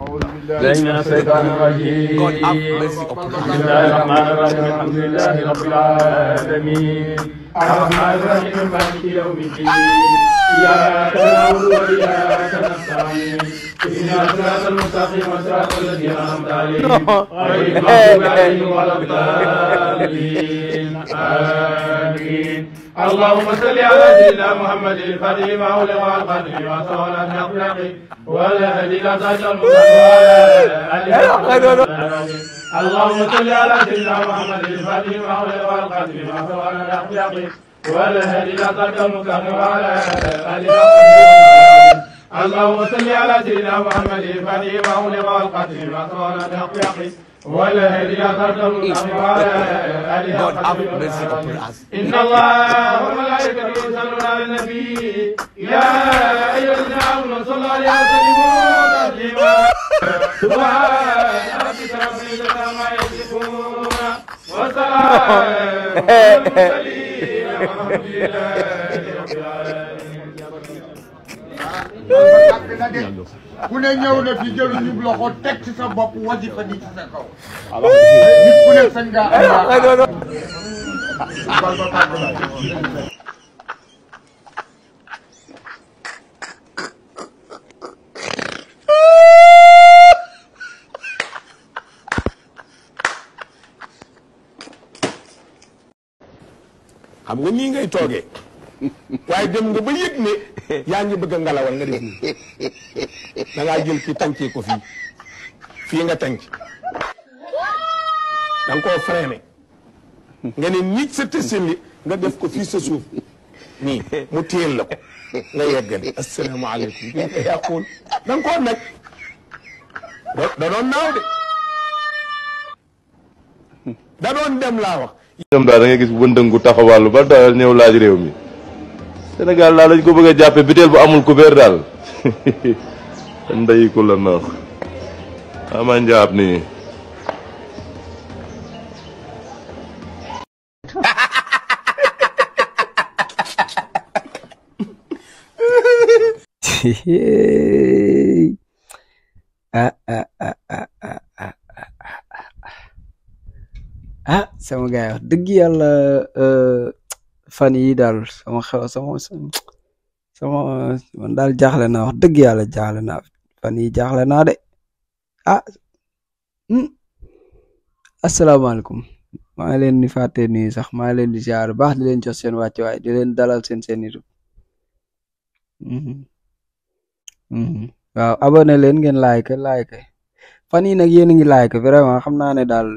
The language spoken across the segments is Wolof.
أعوذ بالله من الشيطان الرجيم. بسم الله الرحمن الرحيم. الحمد لله رب العالمين الرحمن الرحيم مالك يوم الدين إياك نعبد وإياك نستعين اهدنا الصراط المستقيم صراط الذين أنعمت عليهم غير المغضوب عليهم ولا الضالين آمين. اللهم صل على سيدنا محمد الفاتح لما أغلق والقادم لما سبق الأخلاق والهدي إلى صراط المستقيم. اللهم صل على سيدنا محمد الفاتح لما أغلق والقادم لما سبق الأخلاق والهدي إلى صراط المستقيم وعلى آله. اللهم صل على سيدنا محمد الفاتح لما أغلق والقادم لما سبق الأخلاق والهدي إلى صراط المستقيم وعلى آله. إن الله وملائكته يصلون على النبي يا أيها الذين آمنوا صلوا عليه وسلموا تسليما. سبحان ربك رب العزة عما يصفون وسلام على المرسلين والحمد لله رب العالمين. ku ne ñëw na fi jël ñu loxo teg ci sa bopp wasifa di ci sa kaw. nit ku ne sañ nga xam nga nii ngay toogee waaye dem nga ba yëg ne yaa ngi bëgg a ngalawal nga def nii da ngaa jël ki tàncee ko fii nga tànc da nga koo freiné nga ne nit sa tësën li nga def ko fii sa suuf nii mu téel la ko nga yeggali asalaamaaleykum bi nga yàquwul da nga koo nag da doon naaw de da doon dem laa wax. ñoom daal da ngay gis wëndëng gu taxawàllu ba daal ñëw laaj réew mi Sénégal daal lañ ko bëgg a jàppe biteel bu amul kubéer daal ndeyi ku la noox ama njaab nii sama gaay wax dëgg yàlla fan yi daal man daal jaaxle naa wax dëgg yàlla jaaxle naa fan yi jaaxle naa de asalaamaaleykum maa ngi leen di fàtte nii sax maa ngi leen di ziar baax di leen jox seen wàccuwaay di leen dalal seen YouTube waaw abonné leen ngeen like fan yi nag yéen a ngi like vraiment xam naa ne daal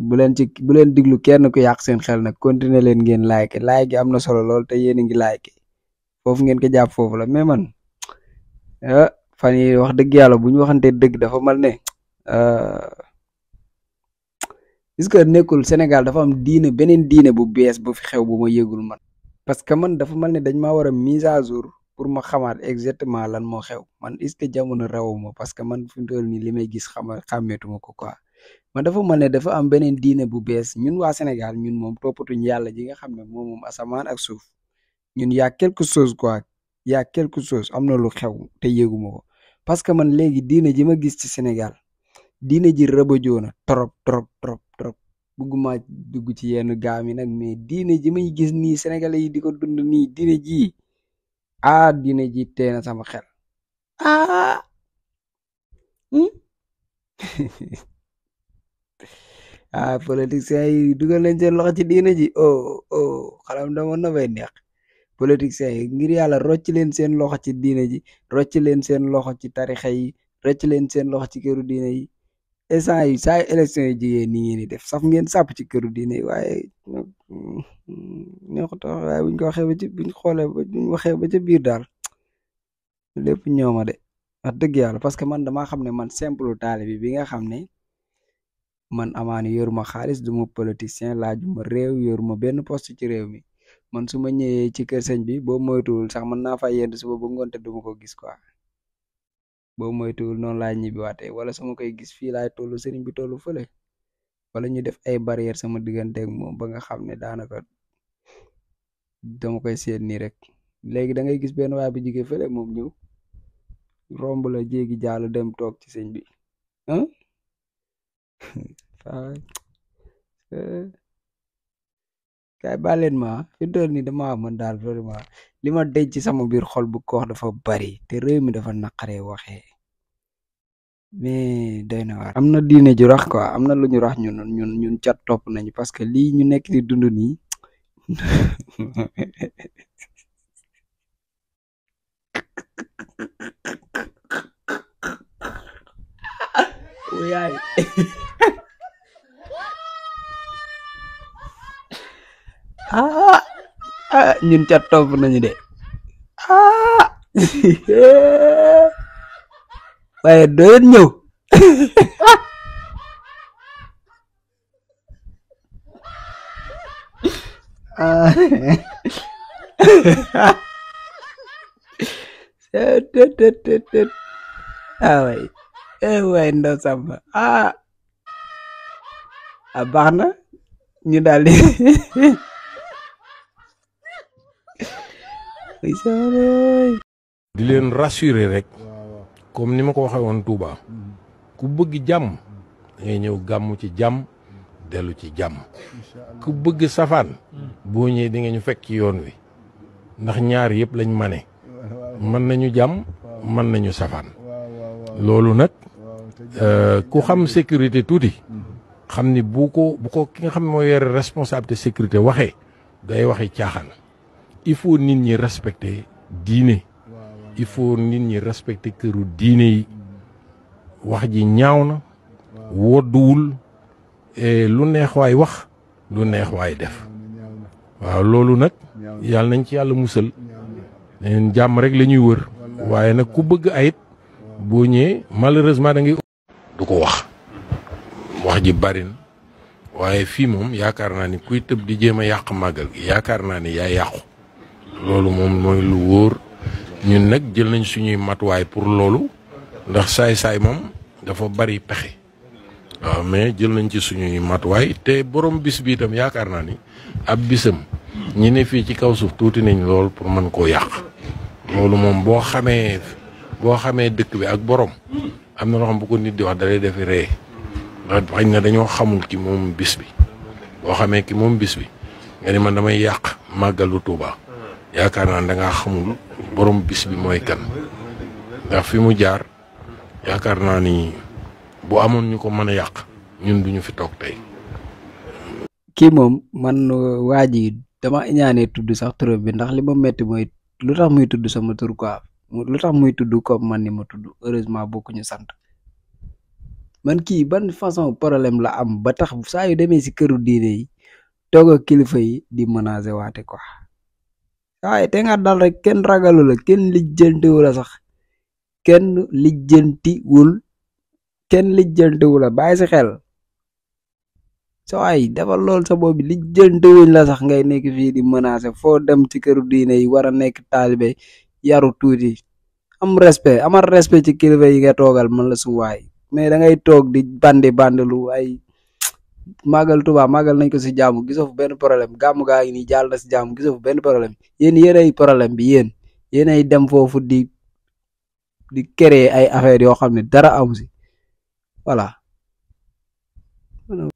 bu leen diglu kenn ku yàq seen xel nag continuer leen ngeen like gi am na solo lool te yéen a ngi like foofu ngeen ko jàpp foofu la mais man fan yi wax dëgg yàlla bu ñu waxante dëgg dafa mal ne est-ce que nekkul Sénégal dafa am beneen diine bu bees bu fi xew bu ma yëgul man parce que man dafa mal ne dañ maa war a mise à jour pour ma xamaat exactement lan moo xew man est-ce que jamono rawuma parce que man fi mu toll nii li may gis xàmmeetuma ko quoi man dafa mel ne dafa am beneen diine bu bees ñun waa Sénégal ñun moom toppatuñ yàlla ji nga xam ne moom asamaan ak suuf ñun y a quelque chose quoi y a quelque chose am na lu xew te yëguma ko parce que man léegi diine ji ma gis ci Sénégal diine ji rëbëjoo na trop bëgguma dugg ci yenn gaam yi nag mais diine ji may gis nii Sénégalais yi di ko dund nii diine ji diine ji tee na sama xel politiciens yi dugal nañ seen loxo ci diine ji xalam dama na bay neex politiciens yi ngir yàlla rocc leen seen loxo ci diine ji rocc leen seen loxo ci tarixa yi rocc leen seen loxo ci këru diine yi instant yi saa élection yi jigéen nii ngeen di def saf ngeen sàpp ci këru diine yi waaye neexut waaye buñ ko waxee ba ci buñ xoolee ba buñ waxee ba ca biir daal lépp ñooma de wax dëgg yàlla parce que man damaa xam ne man simple taalibe bi nga xam ne man amaani yoruma xaalis du ma politicien laajuma réew yoruma benn poste ci réew mi man su ma ñëwee ci kër sëñ bi boo moytuwul sax mën naa fa yend suba ba ngoon te duma ko gis quoi boo moytuwul noonu laa ñibbiwaatee wala sama koy gis fii laay tollu sëriñ bi tollu fële wala ñu def ay barrière sama digganteeg moom ba nga xam ne daanaka dama koy seet nii rek léegi da ngay gis benn waay bu jigee fële moom ñëw romb la jéggi jàll dem toog ci sëñ bi ah kaay bàlleen ma fi doon ni dama man daal vraiment li ma denc ci sama biir xol bu ko wax dafa bari te réew mi dafa naqaree waxee mais doy na waar am na diine ju rax quoi am na lu ñu rax ñun cat topp nañu parce que lii ñu nekk di dund nii yaay ñun cat topp nañu de waaye doyen ñëw waay ndaw Samba baax na ñu daal di leen rassurer rek comme ni ma ko waxee woon Touba ku bëgg jàmm ngay ñëw gàmmu ci jàmm dellu ci jàmm ku bëgg safaan boo ñëwee di nga ñu fekk ci yoon wi ndax ñaar yëpp lañ mane mën nañu jàmm mën nañu safaan loolu nag ku xam sécurité tuuti xam ni bu ko ki nga xam ne mooy yore responsabilité sécurité waxee day waxi caaxaan il faut nit ñi respecter diine il faut nit ñi respecter këru diine yi wax ji ñaaw na wodduwul lu neex waay wax lu neex waay def waaw loolu nag yàlla nañ ci yàlla musal leen jàmm rek la ñuy wër waaye nag ku bëgg ayit boo ñëwee malheureusement da ngay du ko wax ji bari na waaye fii moom yaakaar naa ni kuy tëb di jéem a yàq màggal gi yaakaar naa ni yaa yàqu loolu moom mooy lu wóor ñun nag jël nañ suñuy matuwaay pour loolu ndax saay-saay moom dafa bari pexe waaw mais jël nañ ci suñuy matuwaay te borom bis bi itam yaakaar naa ni ab bisam ñi ne fii ci kaw suuf tuuti nañ lool pour mën koo yàq loolu moom boo xamee dëkk bi ak borom am na loo xam bu ko nit di wax dalay defi ree ndax xañ na dañoo xamul ki moom bis bi boo xamee ki moom bis bi nga ni man damay yàq màggalu Tuuba yaakaar naa da ngaa xamul borom bis bi mooy kan ndax fi mu jaar yaakaar naa ni bu amoon ñu ko mën a yàq ñun duñu fi toog tey. kii moom man waa ji dama ñaanee tudd sax turam bi ndax li ma metti mooy lu tax muy tudd sama tur quoi lu tax muy tudd comme man ni ma tudd heureusement bokkuñu sant man kii ban façon problème la am ba tax saa yu demee si këru diine yi toog ak kilifa yi di menacer waate quoi waaye te nga dal rek kenn ragalu la kenn lijjantiwu la sax kenn lijjantiwul la bàyyi si xel so ay defal lool sa boobu lijjantiwuñ la sax ngay nekk fii di menacer foo dem ci këru diine yi war a nekk taalibe yaru tuuti amal respect ci kilifa yi nga toogal man la su waay mais da ngay toog di bandilu ay màggal Tuuba màggal nañ ko si jàmm gisoo fu benn problème gàmm gaa ngi nii jàll na si jàmm gisoo fu benn problème yéen ay problème bi yéen ay dem foofu di créer ay affaires yoo xam ne dara amu si voilà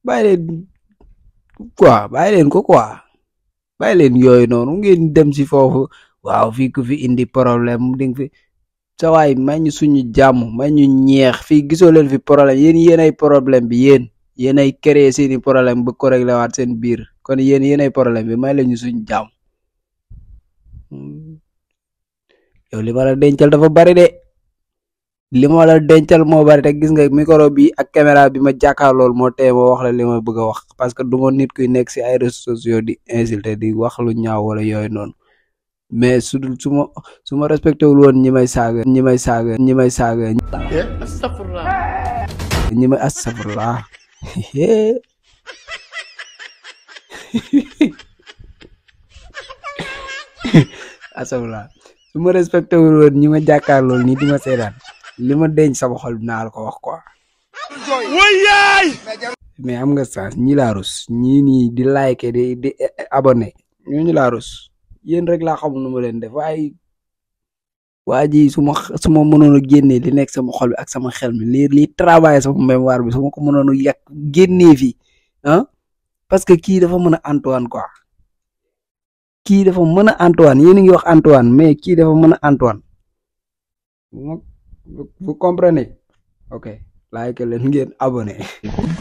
bàyyi leen ko quoi bàyyi leen yooyu noonu ngeen dem si foofu waaw fii ku fi indi problème di nga fi sa waay may ñu suñu jàmm may ñu ñeex fii gisoo leen fi problème yéen ay problème bi yéen ay créer seeni problème ba ko réglé waat seen biir kon yéen ay problème bi may leen ñu suñu jàmm yow li ma la dencal dafa bari de li ma la dencal moo bari te gis nga micro bi ak caméra bi ma jàkkaarlool moo tee ma wax la li ma bëgg a wax parce que du ma nit kuy nekk si ay réseaux sociaux di insulter di wax lu ñaaw wala yooyu noonu mais su ma respecté wul woon ñi may saaga astafurlah astafurlah su ma respecté wul woon ñi ma jàkkaarlool nii di ma seetaan li ma denc sama xol bi naa la ko wax quoi mais am nga sens ñi laa rus ñii nii di like di abonné ñooñu laa rus yéen rek laa xamul nu ma leen def waaye waa ji su ma mënoon a génnee li nekk sama xol bi ak sama xel mi li travailler sama mémoire bi su ma ko mënoon a yàq génnee fii ah parce que kii dafa mën a Antoine quoi kii dafa mën a Antoine yéen a ngi wax Antoine mais kii dafa mën a Antoine vous comprenez ok like leen ngeen abonné.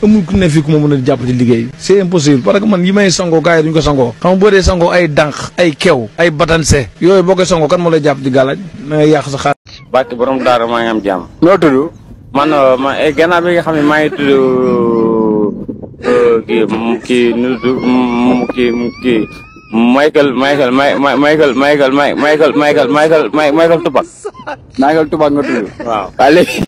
amul ku ne fii ku ma mën a jàpp ci liggéey c'est impossible parce que man yi may sangoo gars yi duñ ko sangoo xam nga boo dee sangoo ay dànq ay kew ay batanse yooyu boo koy sangoo kan moo lay jàpp ci gàllaaj na ngay yàq sa xaar. barke borom daara maa ngi am jàmm. noo tudd. man gannaaw bi nga xam ne maa ngi tudd kii Michael Tupac nga tudd. waaw léegi